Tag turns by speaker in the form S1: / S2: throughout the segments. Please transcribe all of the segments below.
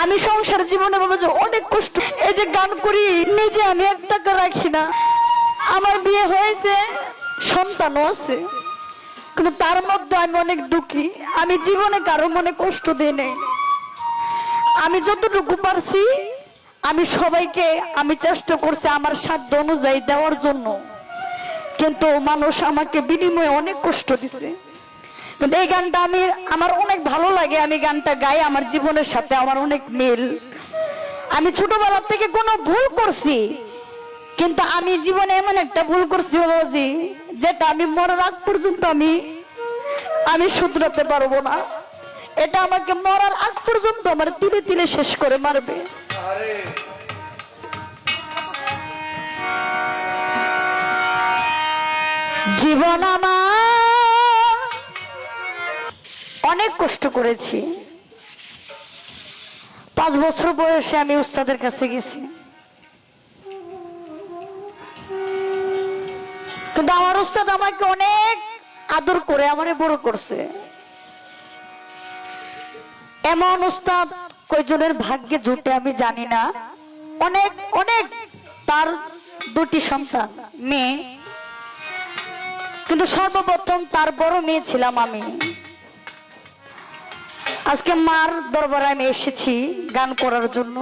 S1: আমি সংসার জীবনে বাবা যে অনেক কষ্ট, এই যে গান করি নিজে আমি 1 টাকা রাখি না। আমার বিয়ে হয়েছে, সন্তানও আছে, কিন্তু তার মধ্যে আমি অনেক দুঃখী। আমি জীবনে কারো মনে কষ্ট দিই নাই। আমি যতটুকু পারছি আমি সবাইকে আমি চেষ্টা করছি আমার সাধ্য অনুযায়ী দেওয়ার জন্য, কিন্তু মানুষ আমাকে বিনিময়ে অনেক কষ্ট দিছে। কিন্তু এই গানটা আমার অনেক ভালো লাগে, আমি গানটা গাই, আমার জীবনের সাথে আমার অনেক মিল। আমি ছোটবেলা থেকে কোনো ভুল করছি, কিন্তু আমি জীবনে এমন একটা ভুল করছি বাবাজি, যেটা আমি মরার আগ পর্যন্ত আমি শুধরাতে পারবো না। এটা আমাকে মরার আগ পর্যন্ত আমার তিলে তিলে শেষ করে মারবে। জীবন আমার অনেক কষ্ট করেছি। 5 বছর বয়সে আমি উস্তাদের কাছে গেছি, কিন্তু আমার উস্তাদ আমাকে অনেক আদর করে আমারে বড় করছে। এমন উস্তাদ কয়জনের ভাগ্যে জুটে আমি জানি না। অনেক অনেক তার 2টি সন্তান মেয়ে, কিন্তু সর্বপ্রথম তার বড় মেয়ে ছিলাম আমি। আজকে মার দরবারে আমি এসেছি গান করার জন্য।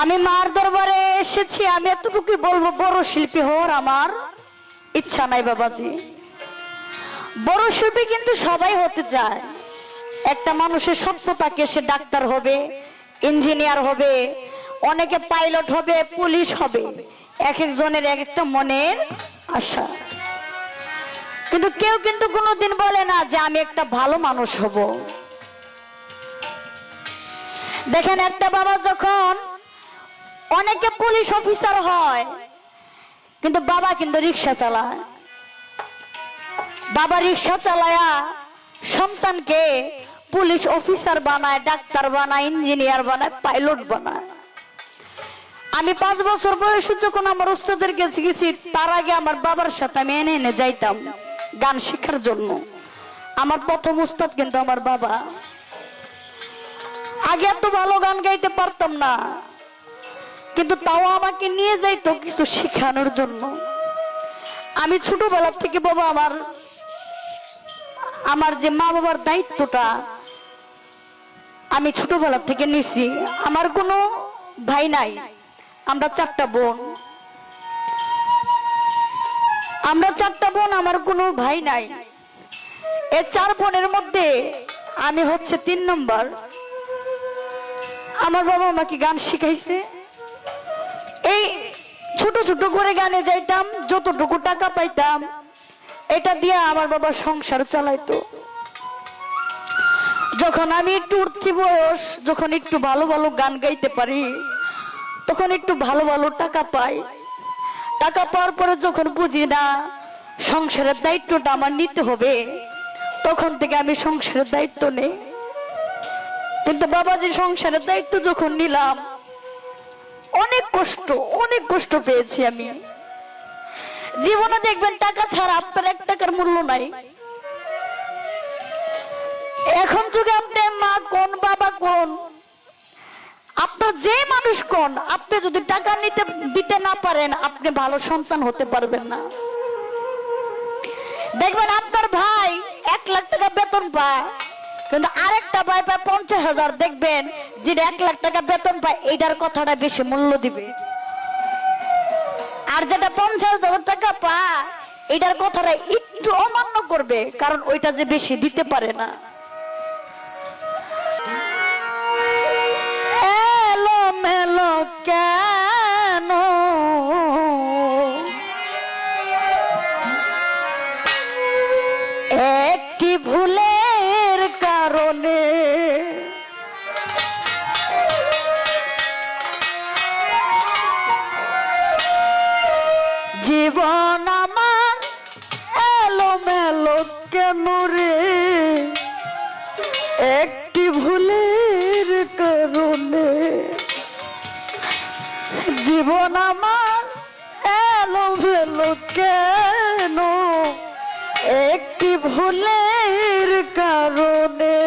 S1: আমি মার দরবারে এসেছি, আমি এতটুকুই বলবো, বড় শিল্পী হওয়ার আমার ইচ্ছা নাই বাবাজি। বড় শিল্পী কিন্তু সবাই হতে চায়। একটা মানুষের স্বপ্ন থাকে সে ডাক্তার হবে, ইঞ্জিনিয়ার হবে, অনেকে পাইলট হবে, পুলিশ হবে, এক একজনের এক একটা মনের আশা। কিন্তু কেউ কিন্তু কোনোদিন বলে না যে আমি একটা ভালো মানুষ হব। দেখেন একটা বাবা যখন অনেকে পুলিশ অফিসার হয়, কিন্তু বাবা কিন্তু রিক্সা চালায়। বাবা রিক্সা চালায়া সন্তানকে পুলিশ অফিসার বানায়, ডাক্তার বানায়, ইঞ্জিনিয়ার বানায়, পাইলট বানায়। আমি 5 বছর বয়সে যখন আমার উস্তাদের কাছে গেছি, তার আগে আমার বাবার সাথে আমি এনে যাইতাম গান শেখার জন্য। আমার প্রথম উস্তাদ কিন্তু আমার বাবা। আগে এত ভালো গান গাইতে পারতাম না, কিন্তু তাও আমাকে নিয়ে যাইতো কিছু শেখানোর জন্য। আমি ছোটবেলা থেকে বাবা আমার যে মা বাবার দায়িত্বটা আমি ছোটবেলা থেকে নিছি। আমার কোনো ভাই নাই, আমরা 4টা বোন। আমার কোনো ভাই নাই। এই 4 বোনের মধ্যে আমি হচ্ছে 3 নম্বর। আমার বাবা আমাকে গান শিখাইছে। এই ছোট ছোট করে গানে যাইতাম, যতটুকু টাকা পাইতাম এটা দিয়ে আমার বাবা সংসার চালাইতো। যখন আমি একটু উঠতি বয়স, যখন একটু ভালো ভালো গান গাইতে পারি, তখন একটু ভালো ভালো টাকা পাই। টাকা পাওয়ার পরে যখন বুঝি না সংসারের দায়িত্বটা আমার নিতে হবে, তখন থেকে আমি সংসারের দায়িত্ব নেই। কিন্তু বাবাজি সংসারের দায়িত্ব যখন নিলাম, অনেক কষ্ট পেয়েছি আমি। জীবনে দেখবেন টাকা ছাড়া আপনার 1 টাকার মূল্য নাই। এখন যুগে আপনি মা কোন, বাবা কোন, আপনার যে মানুষ কোন, আপনি যদি টাকা দিতে না পারেন, আপনি ভালো সন্তান হতে পারবেন না। দেখবেন আপনার ভাই 1 লাখ টাকা বেতন পায়, কিন্তু আরেকটা ভাই পায় 50,000। দেখবেন যেটা 1 লাখ টাকা বেতন পায়, এটার কথাটা বেশি মূল্য দিবে। আর যেটা 50,000 টাকা পায়, এটার কথাটা একটু অমান্য করবে, কারণ ওইটা যে বেশি দিতে পারে না। এলো মেলো কেন একটি ভুলের কারণে, জীবন আমার এলো মেলো কেন রে, একটি ভুলের কারণে। জীবন আমার এলো মেলো কেন একটি ভুলের কারণে।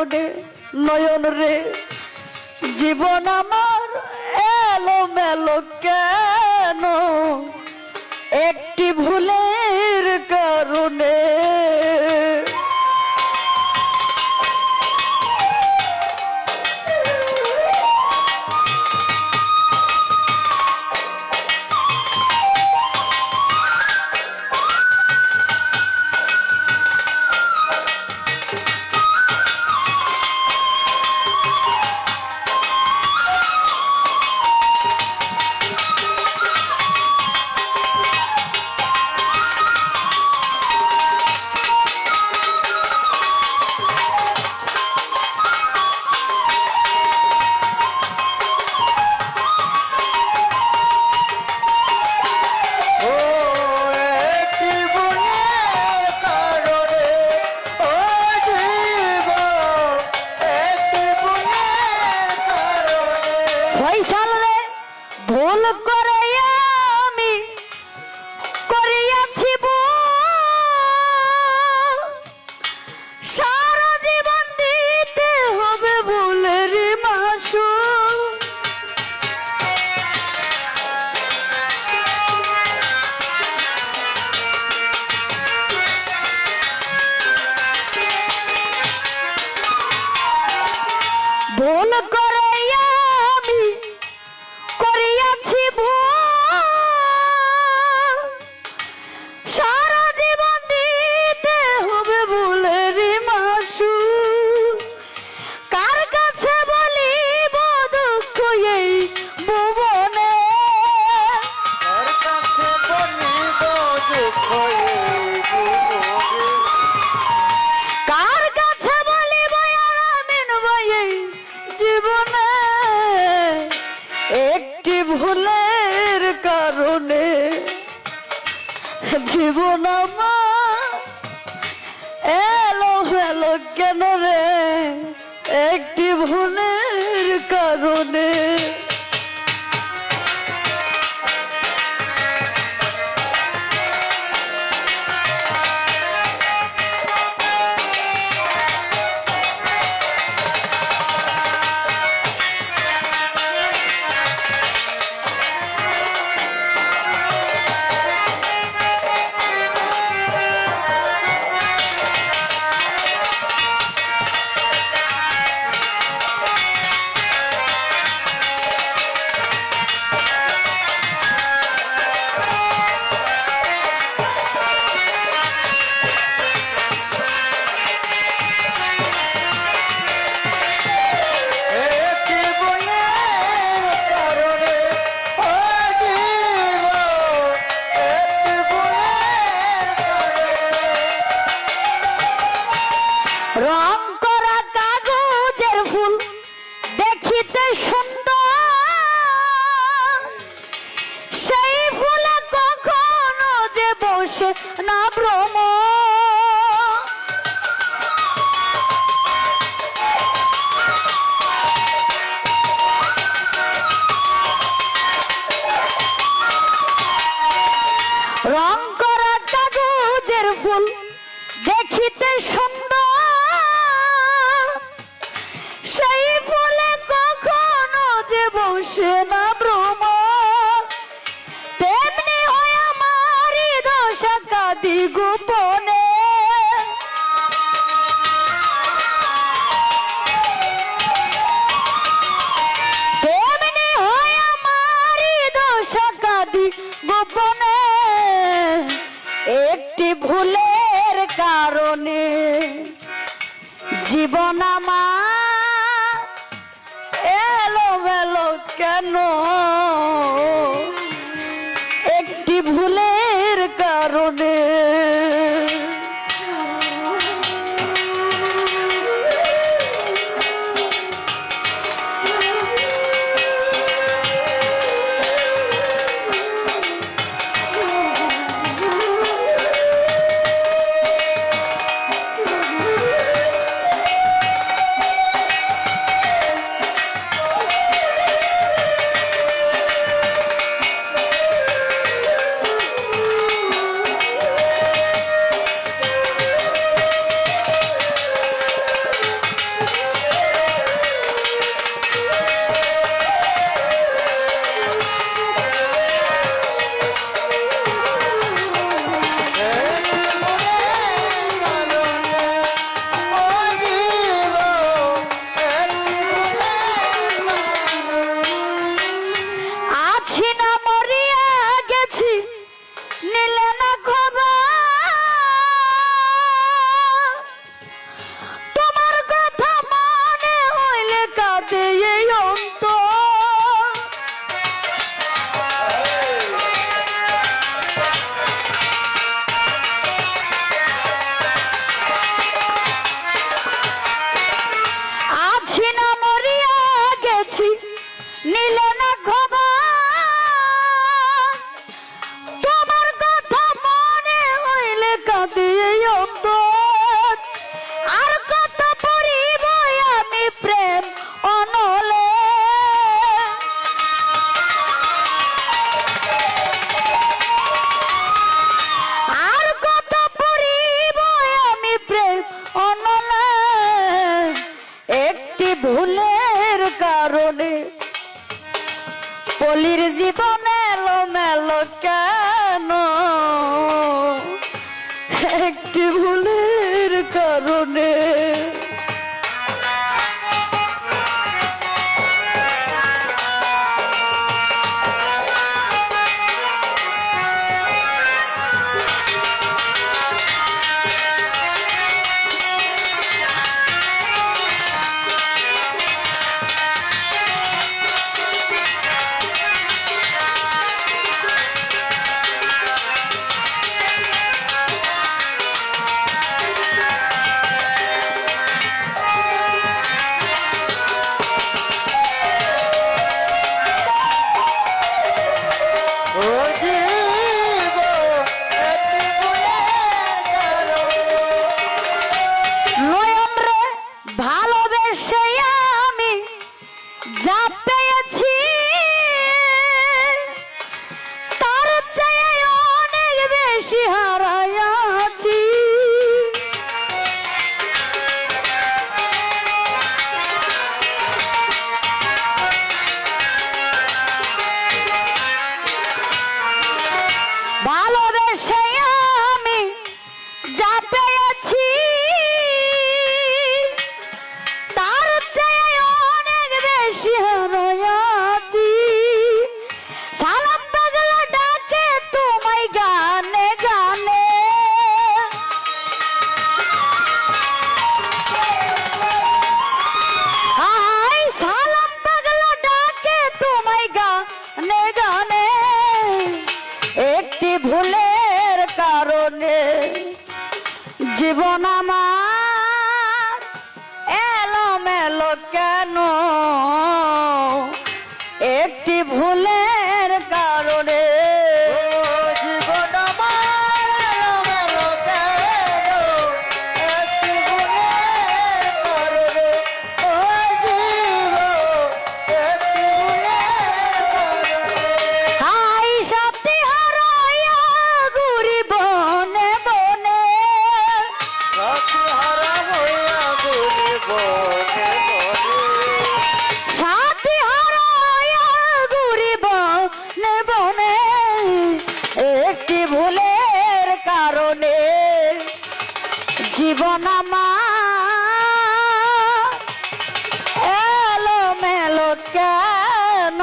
S1: কারণে নয়ন রে জীবন আমার এলো মেলো কেন একটি ভুলের কারণে ভুল করে আমি করিয়াছি সারা জীবন দিতে হবে ভুলের মাসুল ভুল করে আমি করিয়াছি সারা জীবন দিতে হবে ভুলের মাসুল কার কাছে বলিব দুঃখ এই ভুবনে কার কাছে বলিব আমিন ভাই এই জীবনে একটি ভুলের কারণে জীবন আমার এলো এলো কেন রে একটি ভুলের কারণে রং করা কাগজের ফুল দেখিতে সুন্দর সেই ফুলে কখনো যে বসে না ভ্রম রং করা কাগজের ফুল দেখিতে সুন্দর সেই ফুলে কখনো যে বসে না ভ্রম তেমনি হয় আমার দশা কাঁদি গোপনে তেমনি হয় আমার দশা কাঁদি গোপনে একটি ভুলের কারণে জীবন আমার এলো মেলো কেন একটি ভুলের কারণে না মরিয়া গেছি নিলে না খবর তোমার কথা মনে হইলে কাঁদে এই অন্তর আছি না মরিয়া গেছি নিলে না খবর তোমার কথা মনে হইলে কাঁদে এই অন্তর আর কত পড়িব আমি প্রেম অনলে আর কত পড়িব আমি প্রেম অনলে একটি ভুলের কারণে পলির জীবন এলো মেলো কেন একটি ভুলের কারণে নয়ন রে ভালোবেসে আমি যা পেয়েছি তার চেয়ে অনেক বেশি হারাইয়াছি ভালোবেসে আমি যা পেয়েছি তার চেয়ে অনেক বেশি হারাইয়াছি সালাম পাগলা ডাকে তোমায় গানে গানে হাই সালাম পাগলা ডাকে তোমায় গানে গানে একটি ভুলের কারণে জীবন আমার এলোমেলো কেন একটি ভুলের কারণে জীবন আমার এলোমেলো কেন একটি ভুলের কারণে ও জীবন একটি ভুলের কারণে হাই সাথী হারাইয়া ঘুরি বনে বনে সাথী হারাইয়া ঘুরি বনে বনে একটি ভুলের কারণে জীবন আমার এলোমেলো কেন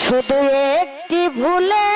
S1: শুধু একটি ভুলে